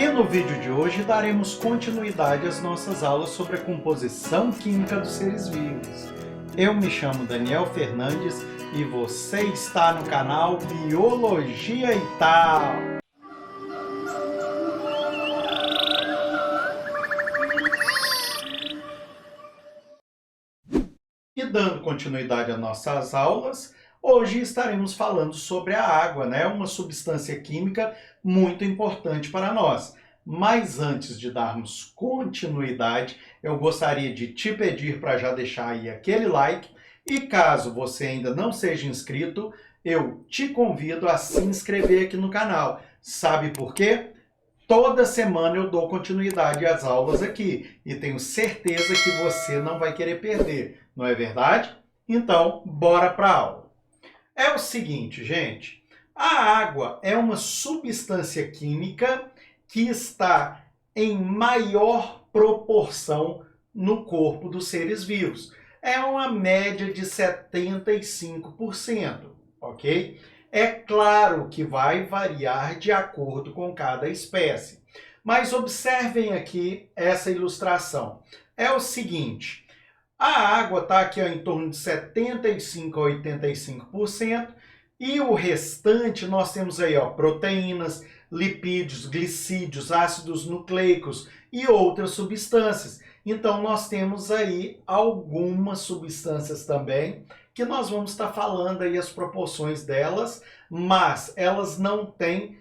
E no vídeo de hoje daremos continuidade às nossas aulas sobre a composição química dos seres vivos. Eu me chamo Daniel Fernandes e você está no canal Biologia e Tal. E dando continuidade às nossas aulas, hoje estaremos falando sobre a água, uma substância química muito importante para nós. Mas antes de darmos continuidade, eu gostaria de te pedir para já deixar aí aquele like e caso você ainda não seja inscrito, eu te convido a se inscrever aqui no canal. Sabe por quê? Toda semana eu dou continuidade às aulas aqui e tenho certeza que você não vai querer perder, não é verdade? Então, bora para a aula. É o seguinte, gente, a água é uma substância química que está em maior proporção no corpo dos seres vivos. É uma média de 75%, ok? É claro que vai variar de acordo com cada espécie. Mas observem aqui essa ilustração. É o seguinte, a água está aqui em torno de 75% a 85% e o restante nós temos aí proteínas, lipídios, glicídios, ácidos nucleicos e outras substâncias. Então nós temos aí algumas substâncias também que nós vamos estar falando aí as proporções delas, mas elas não têm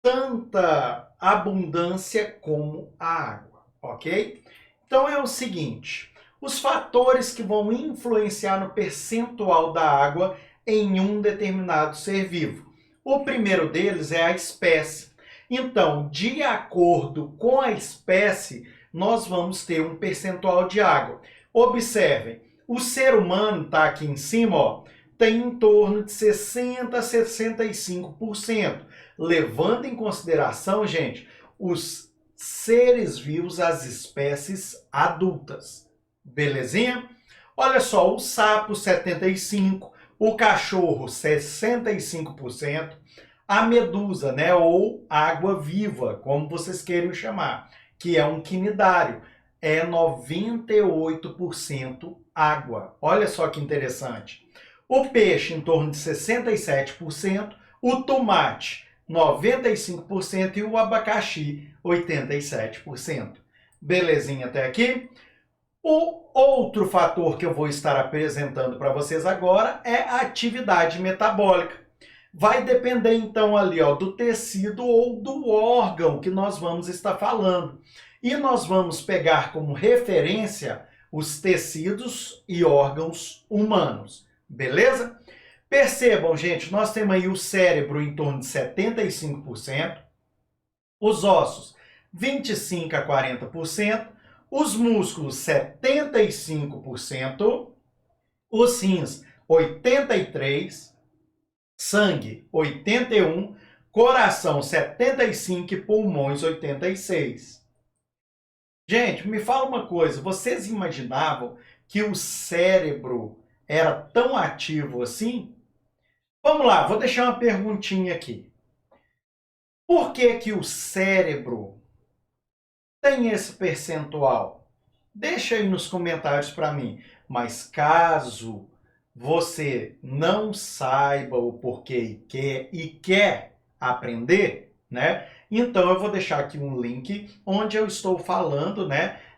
tanta abundância como a água, ok? Então é o seguinte, os fatores que vão influenciar no percentual da água em um determinado ser vivo. O primeiro deles é a espécie. Então, de acordo com a espécie, nós vamos ter um percentual de água. Observem, o ser humano está aqui em cima, tem em torno de 60% a 65%, levando em consideração, gente, os seres vivos, as espécies adultas. Belezinha? Olha só, o sapo 75%, o cachorro 65%, a medusa, ou água-viva, como vocês queiram chamar, que é um quinidário, é 98% água. Olha só que interessante. O peixe em torno de 67%, o tomate 95% e o abacaxi 87%. Belezinha até aqui? O outro fator que eu vou estar apresentando para vocês agora é a atividade metabólica. Vai depender então ali do tecido ou do órgão que nós vamos estar falando. E nós vamos pegar como referência os tecidos e órgãos humanos, beleza? Percebam, gente, nós temos aí o cérebro em torno de 75%, os ossos 25% a 40%, os músculos 75%, os rins 83%, sangue 81%, coração 75% e pulmões 86%. Gente, me fala uma coisa, vocês imaginavam que o cérebro era tão ativo assim? Vamos lá, vou deixar uma perguntinha aqui. Por que que o cérebro tem esse percentual? Deixa aí nos comentários para mim. Mas caso você não saiba o porquê e quer aprender, então eu vou deixar aqui um link onde eu estou falando,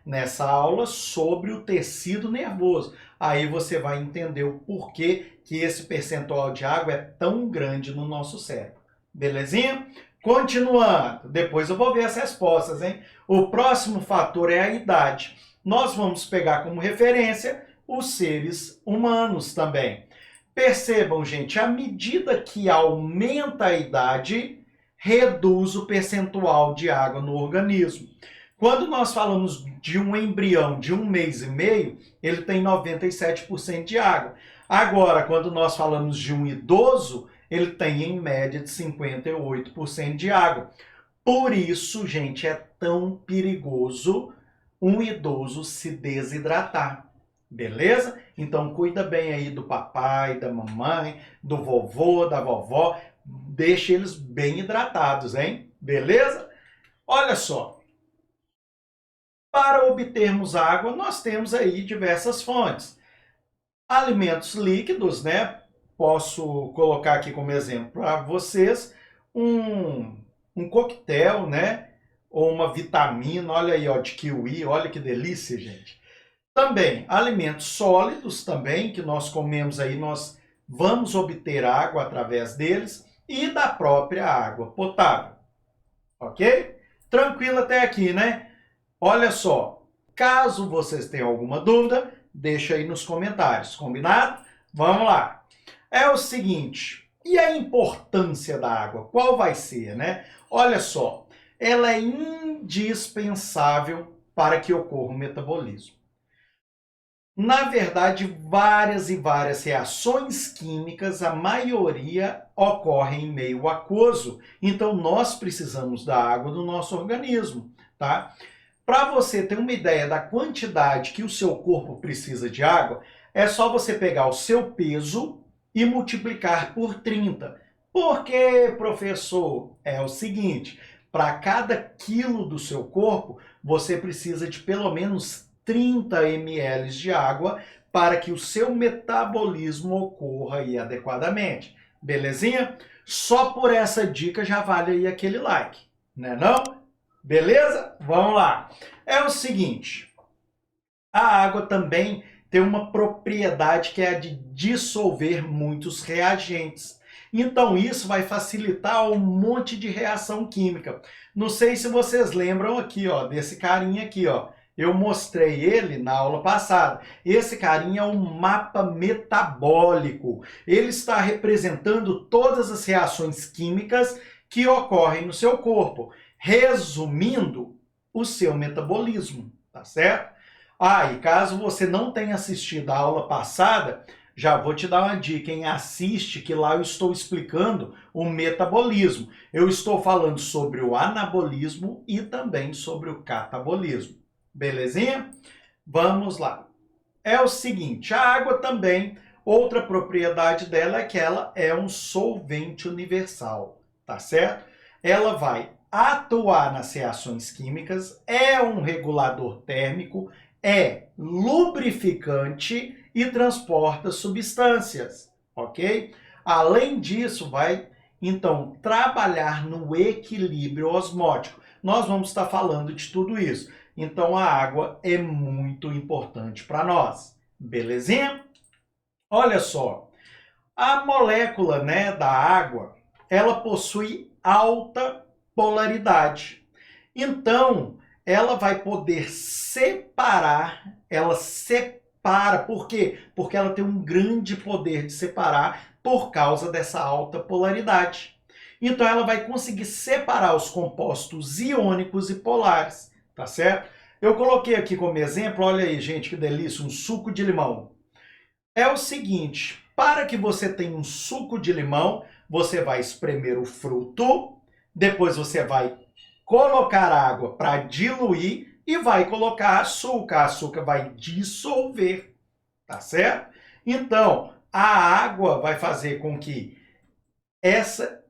nessa aula sobre o tecido nervoso. Aí você vai entender o porquê que esse percentual de água é tão grande no nosso cérebro. Belezinha? Continuando, depois eu vou ver as respostas, hein? O próximo fator é a idade. Nós vamos pegar como referência os seres humanos também. Percebam, gente, à medida que aumenta a idade, reduz o percentual de água no organismo. Quando nós falamos de um embrião de 1 mês e meio, ele tem 97% de água. Agora, quando nós falamos de um idoso, ele tem em média de 58% de água. Por isso, gente, é tão perigoso um idoso se desidratar. Beleza? Então cuida bem aí do papai, da mamãe, do vovô, da vovó. Deixe eles bem hidratados, hein? Beleza? Olha só, para obtermos água, nós temos aí diversas fontes. Alimentos líquidos, né? Posso colocar aqui como exemplo para vocês um coquetel, né? Ou uma vitamina, olha aí, ó, de kiwi, olha que delícia, gente. Também alimentos sólidos também, que nós comemos aí, nós vamos obter água através deles e da própria água potável, ok? Tranquilo até aqui, né? Olha só, caso vocês tenham alguma dúvida, deixa aí nos comentários, combinado? Vamos lá. É o seguinte, e a importância da água? Qual vai ser, né? Olha só, ela é indispensável para que ocorra o metabolismo. Na verdade, várias e várias reações químicas, a maioria ocorre em meio aquoso, então nós precisamos da água do nosso organismo, tá? Para você ter uma ideia da quantidade que o seu corpo precisa de água, é só você pegar o seu peso e multiplicar por 30. Por quê, professor? É o seguinte, para cada quilo do seu corpo, você precisa de pelo menos 30 ml de água para que o seu metabolismo ocorra aí adequadamente. Belezinha? Só por essa dica já vale aí aquele like, né não? Beleza? Vamos lá. É o seguinte, a água também tem uma propriedade que é a de dissolver muitos reagentes. Então isso vai facilitar um monte de reação química. Não sei se vocês lembram aqui, ó, desse carinha aqui, ó. Eu mostrei ele na aula passada. Esse carinha é um mapa metabólico. Ele está representando todas as reações químicas que ocorrem no seu corpo, resumindo o seu metabolismo, tá certo? Ah, e caso você não tenha assistido a aula passada, já vou te dar uma dica, hein? Assiste que lá eu estou explicando o metabolismo. Eu estou falando sobre o anabolismo e também sobre o catabolismo. Belezinha? Vamos lá. É o seguinte, a água também, outra propriedade dela é que ela é um solvente universal, tá certo? Ela vai atuar nas reações químicas, é um regulador térmico, é lubrificante e transporta substâncias, ok? Além disso, vai então trabalhar no equilíbrio osmótico. Nós vamos estar falando de tudo isso. Então a água é muito importante para nós. Belezinha? Olha só, a molécula, né, da água, ela possui alta polaridade. Então, ela vai poder separar, ela separa, por quê? Porque ela tem um grande poder de separar por causa dessa alta polaridade. Então, ela vai conseguir separar os compostos iônicos e polares, tá certo? Eu coloquei aqui como exemplo, olha aí, gente, que delícia, um suco de limão. É o seguinte, para que você tenha um suco de limão, você vai espremer o fruto, depois você vai colocar água para diluir e vai colocar açúcar. A açúcar vai dissolver, tá certo? Então, a água vai fazer com que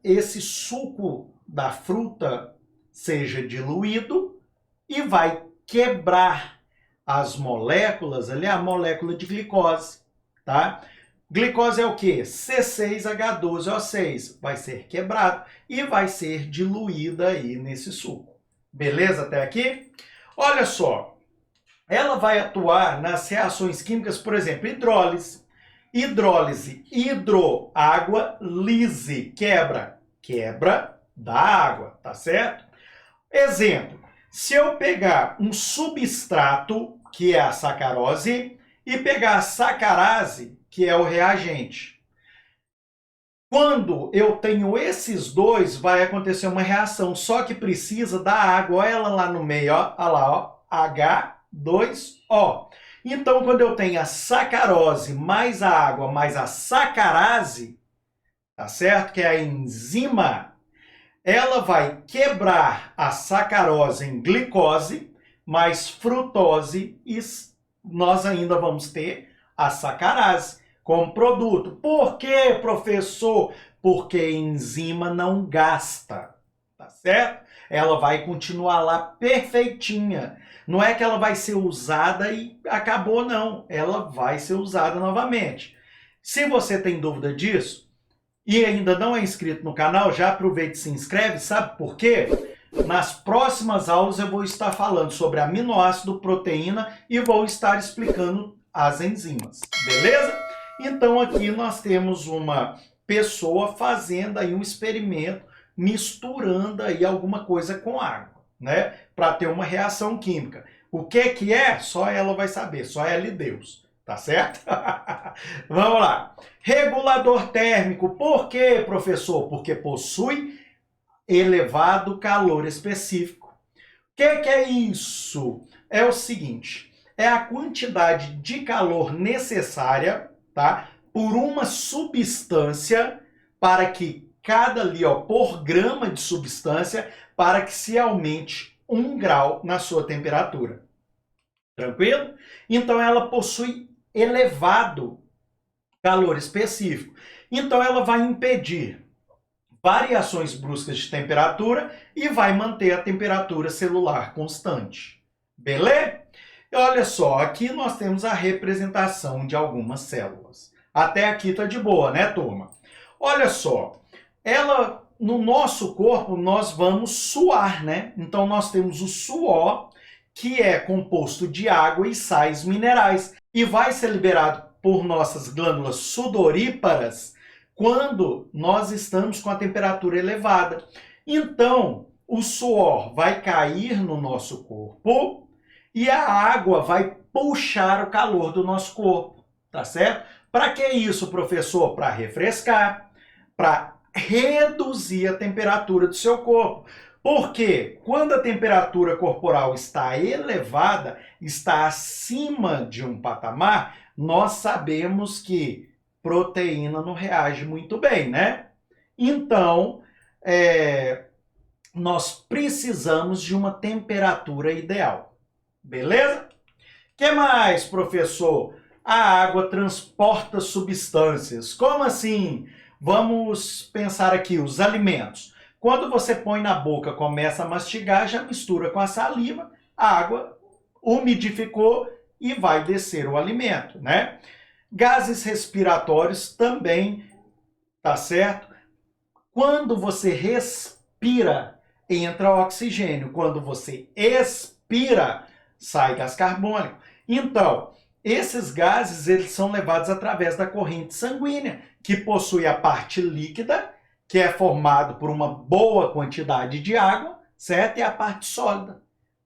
esse suco da fruta seja diluído e vai quebrar as moléculas ali, a molécula de glicose, tá? Glicose é o quê? C6H12O6. Vai ser quebrado e vai ser diluída aí nesse suco. Beleza até aqui? Olha só, ela vai atuar nas reações químicas, por exemplo, hidrólise. Hidrólise, hidro, água, lise, quebra. Quebra da água, tá certo? Exemplo, se eu pegar um substrato, que é a sacarose, e pegar a sacarase, que é o reagente. Quando eu tenho esses dois, vai acontecer uma reação, só que precisa da água. Olha ela lá no meio, ó, olha lá, ó, H2O. Então, quando eu tenho a sacarose mais a água mais a sacarase, tá certo? Que é a enzima, ela vai quebrar a sacarose em glicose, mais frutose, e nós ainda vamos ter a sacarase como produto. Por quê, professor? Porque a enzima não gasta, tá certo? ela vai continuar lá perfeitinha. Não é que ela vai ser usada e acabou, não. Ela vai ser usada novamente. Se você tem dúvida disso e ainda não é inscrito no canal, já aproveita e se inscreve. Sabe por quê? Nas próximas aulas eu vou estar falando sobre aminoácido, proteína e vou estar explicando as enzimas, beleza? Então aqui nós temos uma pessoa fazendo aí um experimento, misturando aí alguma coisa com água, né? Para ter uma reação química. O que é? Só ela vai saber, só ela e Deus, tá certo? Vamos lá. Regulador térmico, por quê, professor? Porque possui elevado calor específico. O que é isso? É o seguinte, é a quantidade de calor necessária, tá, por uma substância para que cada ali, ó, por grama de substância, para que se aumente 1 grau na sua temperatura. Tranquilo? Então ela possui elevado calor específico. Então ela vai impedir variações bruscas de temperatura e vai manter a temperatura celular constante. Beleza? E olha só, aqui nós temos a representação de algumas células. Até aqui tá de boa, né, turma? Olha só, ela, no nosso corpo, nós vamos suar, né? Então nós temos o suor, que é composto de água e sais minerais, e vai ser liberado por nossas glândulas sudoríparas quando nós estamos com a temperatura elevada. Então, o suor vai cair no nosso corpo e a água vai puxar o calor do nosso corpo, tá certo? Para que isso, professor? Para refrescar, para reduzir a temperatura do seu corpo. Porque quando a temperatura corporal está elevada, está acima de um patamar, nós sabemos que proteína não reage muito bem, né? Então, nós precisamos de uma temperatura ideal. Beleza? O que mais, professor? A água transporta substâncias. Como assim? Vamos pensar aqui, os alimentos. Quando você põe na boca, começa a mastigar, já mistura com a saliva, a água umidificou e vai descer o alimento, né? Gases respiratórios também, tá certo? Quando você respira, entra oxigênio. Quando você expira, sai gás carbônico. Então, esses gases, eles são levados através da corrente sanguínea, que possui a parte líquida, que é formado por uma boa quantidade de água, certo? E a parte sólida.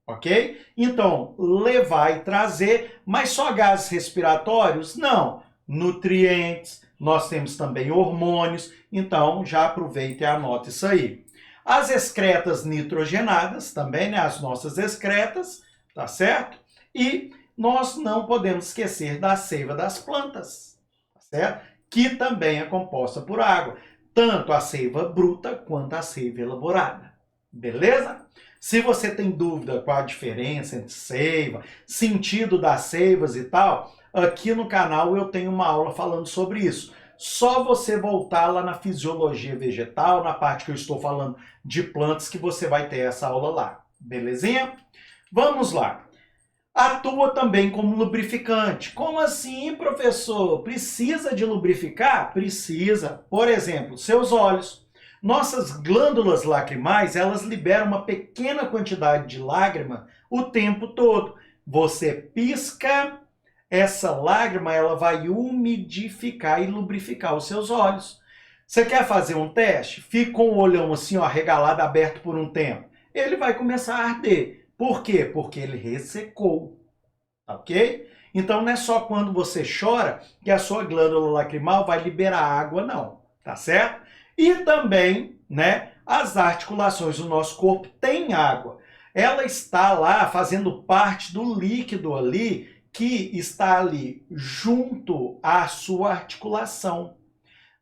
Ok? Então, levar e trazer, mas só gases respiratórios? Não. Nutrientes, nós temos também hormônios, então já aproveita e anota isso aí. As excretas nitrogenadas, também, né? As nossas excretas, tá certo? E nós não podemos esquecer da seiva das plantas, tá certo? Que também é composta por água, tanto a seiva bruta quanto a seiva elaborada. Beleza? Se você tem dúvida qual a diferença entre seiva, sentido das seivas e tal, aqui no canal eu tenho uma aula falando sobre isso. Só você voltar lá na fisiologia vegetal, na parte que eu estou falando de plantas, que você vai ter essa aula lá. Belezinha? Vamos lá. Atua também como lubrificante. Como assim, professor? Precisa de lubrificar? Precisa. Por exemplo, seus olhos. Nossas glândulas lacrimais, elas liberam uma pequena quantidade de lágrima o tempo todo. Você pisca, essa lágrima ela vai umidificar e lubrificar os seus olhos. Você quer fazer um teste? Fica com o olhão assim, ó, arregalado, aberto por um tempo. Ele vai começar a arder. Por quê? Porque ele ressecou. Ok? Então não é só quando você chora que a sua glândula lacrimal vai liberar água, não. Tá certo? E também, né, as articulações do nosso corpo têm água. Ela está lá fazendo parte do líquido ali que está ali junto à sua articulação.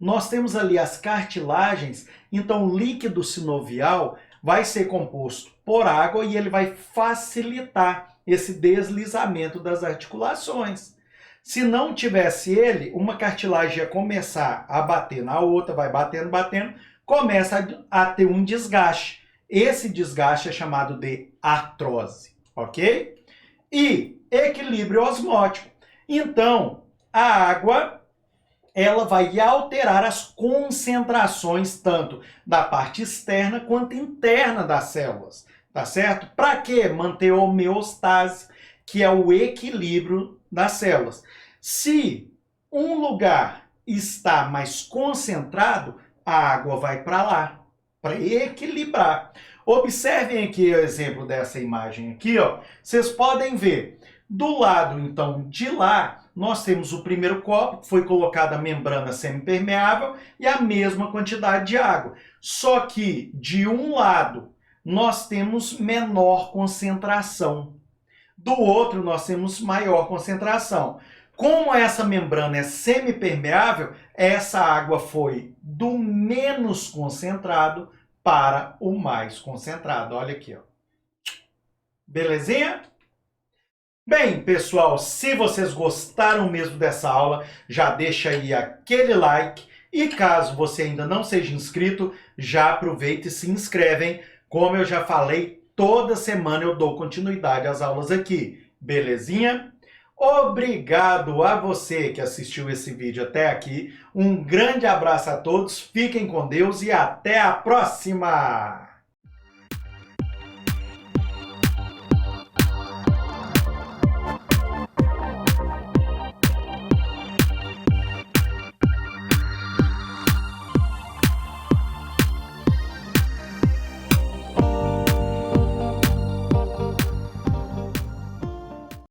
Nós temos ali as cartilagens, então o líquido sinovial vai ser composto por água e ele vai facilitar esse deslizamento das articulações. Se não tivesse ele, uma cartilagem ia começar a bater na outra, vai batendo, batendo, começa a ter um desgaste. Esse desgaste é chamado de artrose, ok? E equilíbrio osmótico. Então, a água ela vai alterar as concentrações tanto da parte externa quanto interna das células, tá certo? Para quê? Manter a homeostase, que é o equilíbrio das células. Se um lugar está mais concentrado, a água vai para lá, para equilibrar. Observem aqui o exemplo dessa imagem aqui, ó. Vocês podem ver, do lado então de lá, nós temos o primeiro copo, que foi colocada a membrana semipermeável e a mesma quantidade de água. Só que de um lado nós temos menor concentração, do outro nós temos maior concentração. Como essa membrana é semipermeável, essa água foi do menos concentrado para o mais concentrado. Olha aqui, ó. Belezinha? Bem, pessoal, se vocês gostaram mesmo dessa aula, já deixa aí aquele like. E caso você ainda não seja inscrito, já aproveita e se inscrevem. Como eu já falei, toda semana eu dou continuidade às aulas aqui. Belezinha? Obrigado a você que assistiu esse vídeo até aqui. Um grande abraço a todos, fiquem com Deus e até a próxima!